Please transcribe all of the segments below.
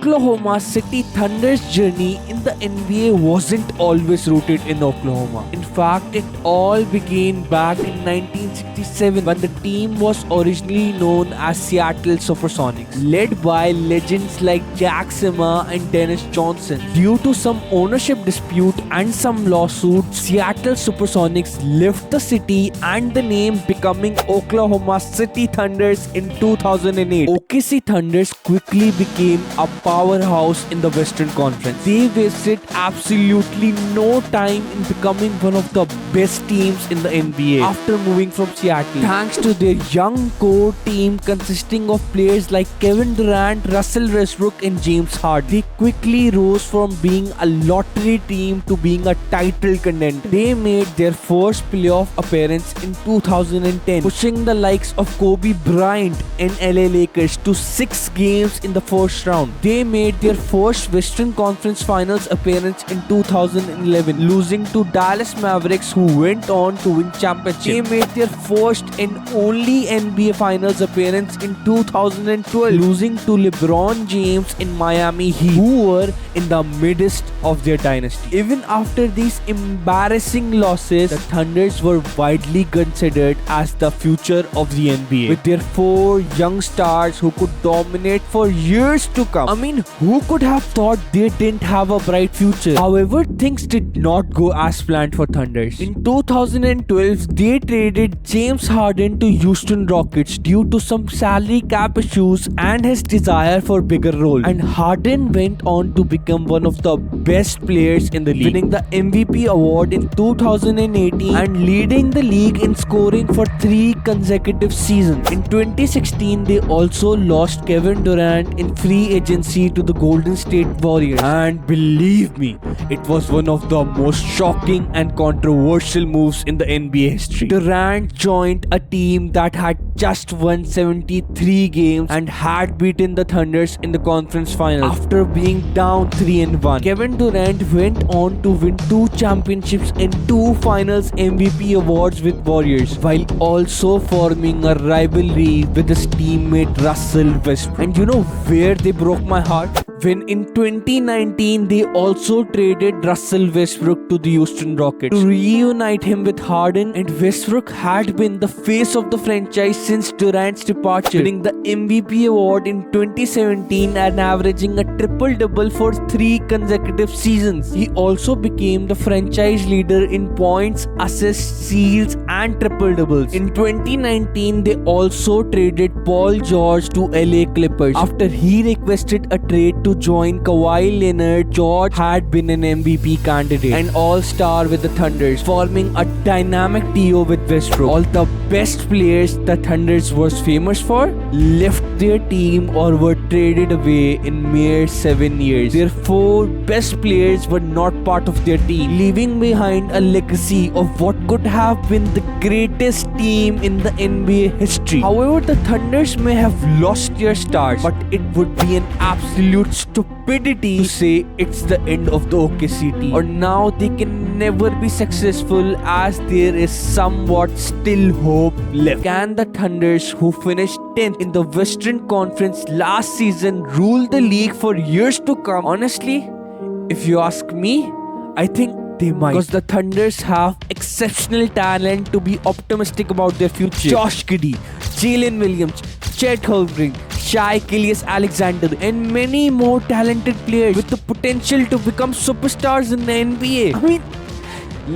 Oklahoma City Thunder's journey in the NBA wasn't always rooted in Oklahoma. In fact, it all began back in 1967 when the team was originally known as Seattle Supersonics, led by legends like Jack Sima and Dennis Johnson. Due to some ownership dispute and some lawsuits, Seattle Supersonics left the city and the name becoming Oklahoma City Thunders in 2008. OKC Thunders quickly became a powerhouse in the Western Conference. They wasted absolutely no time in becoming one of the best teams in the NBA after moving from Seattle. Thanks to their young core team consisting of players like Kevin Durant, Russell Westbrook and James Harden, they quickly rose from being a lottery team to being a title contender. They made their first playoff appearance in 2010, pushing the likes of Kobe Bryant and LA Lakers to 6 games in the first round. They made their first Western Conference Finals appearance in 2011, losing to Dallas Mavericks, who went on to win championship. They made their first and only NBA Finals appearance in 2012, losing to LeBron James in Miami Heat, who were in the midst of their dynasty. Even after these embarrassing losses, the Thunders were widely considered as the future of the NBA, with their 4 young stars who could dominate for years to come. I mean, who could have thought they didn't have a bright future? However, things did not go as planned for Thunders. In 2012, they traded James Harden to Houston Rockets due to some salary cap issues and his desire for bigger role. And Harden went on to become one of the best players in the league, winning the MVP award in 2018 and leading the league in scoring for 3 consecutive seasons. In 2016, they also lost Kevin Durant in free agency to the Golden State Warriors, and believe me, it was one of the most shocking and controversial moves in the NBA history. Durant joined a team that had just won 73 games and had beaten the Thunders in the conference finals after being down 3-1. Kevin Durant went on to win 2 championships and 2 finals MVP awards with Warriors, while also forming a rivalry with his teammate Russell Westbrook. And you know where they broke my heart? When in 2019 they also traded Russell Westbrook to the Houston Rockets to reunite him with Harden, and Westbrook had been the face of the franchise since Durant's departure, winning the MVP award in 2017 and averaging a triple-double for 3 consecutive seasons. He also became the franchise leader in points, assists, steals and triple-doubles. In 2019 they also traded Paul George to LA Clippers after he requested a trade to join Kawhi Leonard. George had been an MVP candidate and all-star with the Thunders, forming a dynamic trio with Westbrook. All the best players the Thunders was famous for left their team or were traded away in mere 7 years. Their 4 best players were not part of their team, leaving behind a legacy of what could have been the greatest team in the NBA history. However, the Thunders may have lost their stars, but it would be an absolute stupidity to say it's the end of the OKC team, or now they can never be successful, as there is somewhat still hope left. Can the Thunders, who finished 10th in the Western Conference last season, rule the league for years to come? Honestly, if you ask me, I think they might, because the Thunders have exceptional talent to be optimistic about their future. Josh Giddey, Jalen Williams, Chet Holmgren, gilgeous-alexander and many more talented players with the potential to become superstars in the NBA. I mean,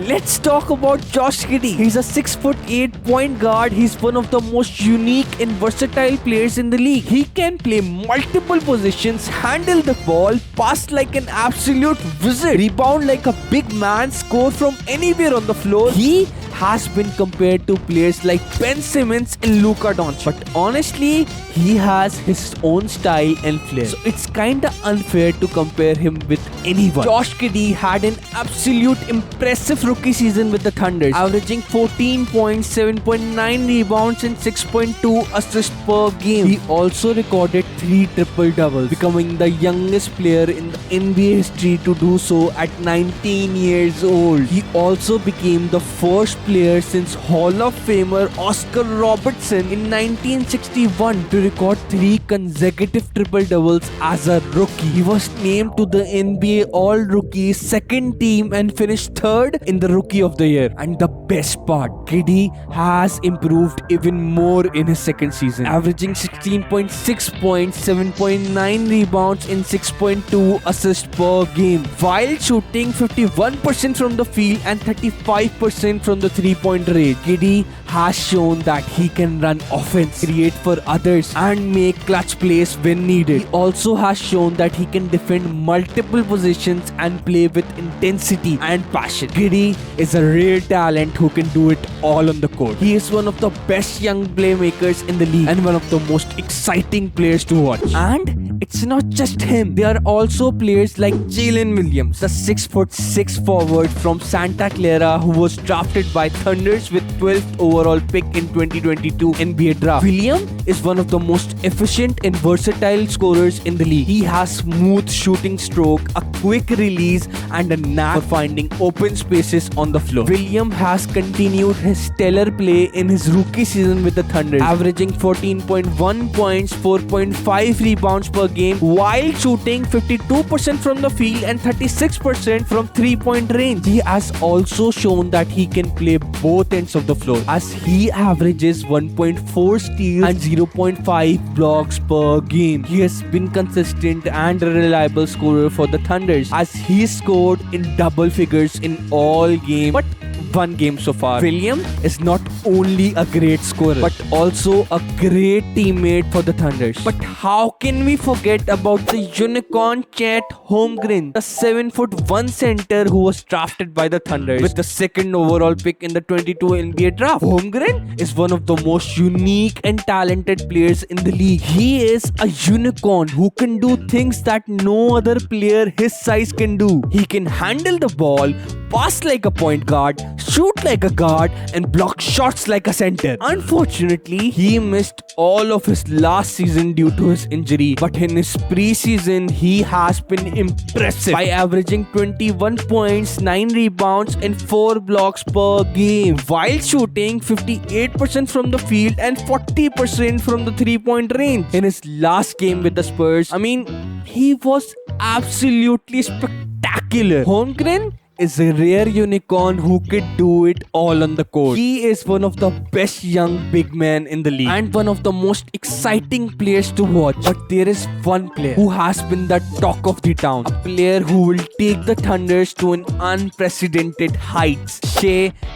let's talk about Josh Giddey. He's a 6'8" point guard. He's one of the most unique and versatile players in the league. He can play multiple positions, handle the ball, pass like an absolute wizard, rebound like a big man, score from anywhere on the floor. He has been compared to players like Ben Simmons and Luka Doncic, but honestly, he has his own style and flair, so it's kinda unfair to compare him with anyone. Josh Giddey had an absolute impressive rookie season with the Thunders, averaging 14 points, 7.9 rebounds and 6.2 assists per game. He also recorded 3 triple-doubles, becoming the youngest player in the NBA history to do so at 19 years old. He also became the first player since Hall of Famer Oscar Robertson in 1961 to record 3 consecutive triple-doubles as a rookie. He was named to the NBA All-Rookie second team and finished third in the Rookie of the Year. And the best part, KD has improved even more in his second season, averaging 16.6 points, 7.9 rebounds and 6.2 assists per game, while shooting 51% from the field and 35% from the three-point range. KD has shown that he can run offense, create for others and make clutch plays when needed. He also has shown that he can defend multiple positions and play with intensity and passion. KD is a rare talent who can do it all on the court. He is one of the best young playmakers in the league and one of the most exciting players to watch. And it's not just him. There are also players like Jalen Williams, the 6'6" forward from Santa Clara who was drafted by Thunders with 12th overall pick in 2022 NBA draft. Williams is one of the most efficient and versatile scorers in the league. He has smooth shooting stroke, a quick release and a knack for finding open spaces on the floor. Williams has continued his stellar play in his rookie season with the Thunder, averaging 14.1 points, 4.5 rebounds per game while shooting 52% from the field and 36% from three-point range. He has also shown that he can play both ends of the floor as he averages 1.4 steals and 0.5 blocks per game. He has been consistent and a reliable scorer for the Thunders as he scored in double figures in all games but one game so far. Williams is not only a great scorer but also a great teammate for the Thunders. But how can we forget about the unicorn Chet Holmgren, the 7'1" center who was drafted by the Thunders with the second overall pick in the 22 NBA draft. Holmgren is one of the most unique and talented players in the league. He is a unicorn who can do things that no other player his size can do. He can handle the ball, pass like a point guard, shoot like a guard and block shots like a center. Unfortunately, he missed all of his last season due to his injury, but in his preseason he has been impressive by averaging 21 points, 9 rebounds and 4 blocks per game while shooting 58% from the field and 40% from the three-point range. In his last game with the Spurs, he was absolutely spectacular. Holmgren is a rare unicorn who could do it all on the court. He is one of the best young big men in the league and one of the most exciting players to watch. But there is one player who has been the talk of the town, a player who will take the Thunders to an unprecedented heights.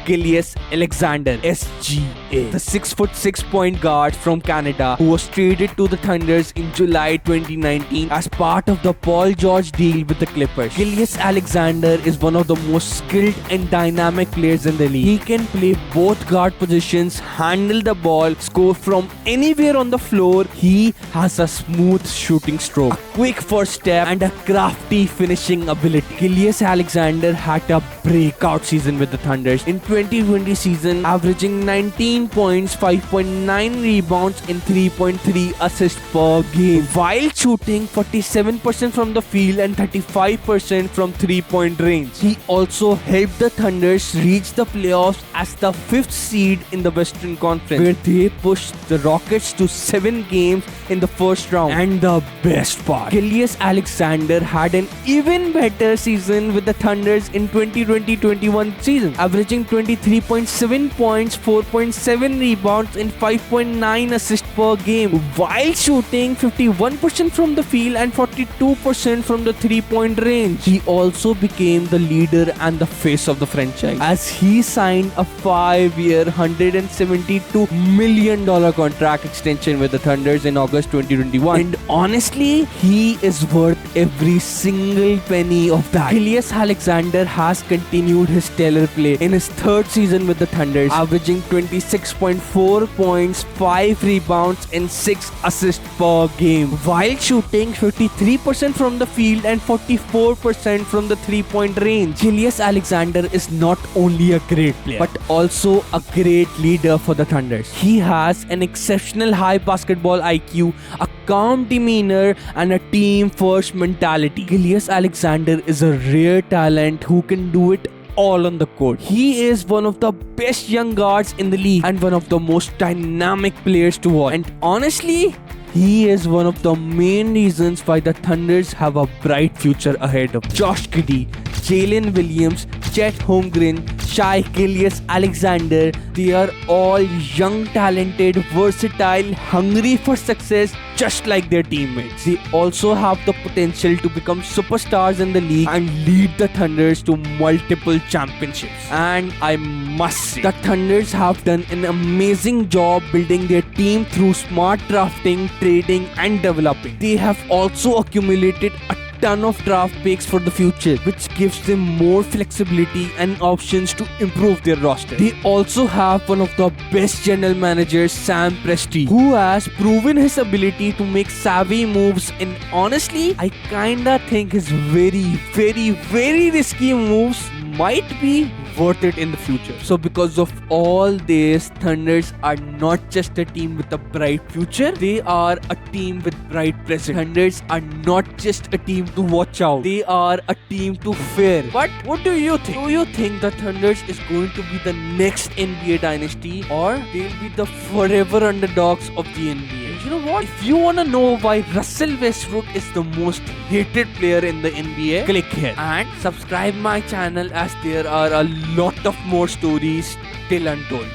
Gilgeous-Alexander, SGA, the 6'6" point guard from Canada who was traded to the Thunders in July 2019 as part of the Paul George deal with the Clippers. Gilgeous-Alexander is one of the most skilled and dynamic players in the league. He can play both guard positions, handle the ball, score from anywhere on the floor. He has a smooth shooting stroke, a quick first step and a crafty finishing ability. Gilgeous-Alexander had a breakout season with the Thunders in 2020 season, averaging 19 points, 5.9 rebounds and 3.3 assists per game while shooting 47% from the field and 35% from three-point range. He also helped the Thunders reach the playoffs as the 5th seed in the Western Conference, where they pushed the Rockets to 7 games in the first round. And the best part, Gilgeous-Alexander had an even better season with the Thunders in 2020-21 season, averaging 23.7 points, 4.7 rebounds and 5.9 assists per game while shooting 51% from the field and 42% from the three-point range. He also became the leader and the face of the franchise as he signed a 5-year $172 million contract extension with the Thunders in August 2021. And honestly, he is worth every single penny of that. Gilgeous-Alexander has continued his stellar play in his 3rd season with the Thunders, averaging 26.4 points, 5 rebounds and 6 assists per game while shooting 53% from the field and 44% from the three-point range. Gilgeous-Alexander is not only a great player but also a great leader for the Thunders. He has an exceptional high basketball IQ, a calm demeanor and a team first mentality. Gilgeous-Alexander is a rare talent who can do it all on the court. He is one of the best young guards in the league and one of the most dynamic players to watch. And honestly, he is one of the main reasons why the Thunders have a bright future ahead of them. Josh Giddey, Jalen Williams, Chet Holmgren, Shai Gilgeous-Alexander, they are all young, talented, versatile, hungry for success just like their teammates. They also have the potential to become superstars in the league and lead the Thunders to multiple championships. And I must say, the Thunders have done an amazing job building their team through smart drafting, trading and developing. They have also accumulated a ton of draft picks for the future, which gives them more flexibility and options to improve their roster. They also have one of the best general managers, Sam Presti, who has proven his ability to make savvy moves, and honestly, I kinda think his very risky moves might be worth it in the future. So because of all this, Thunders are not just a team with a bright future, they are a team with bright present. Thunders are not just a team to watch out, they are a team to fear. But what do you think? Do you think the Thunders is going to be the next NBA dynasty, or they'll be the forever underdogs of the NBA? You know what? If you wanna know why Russell Westbrook is the most hated player in the NBA, click here and subscribe my channel, as there are a lot of more stories still untold.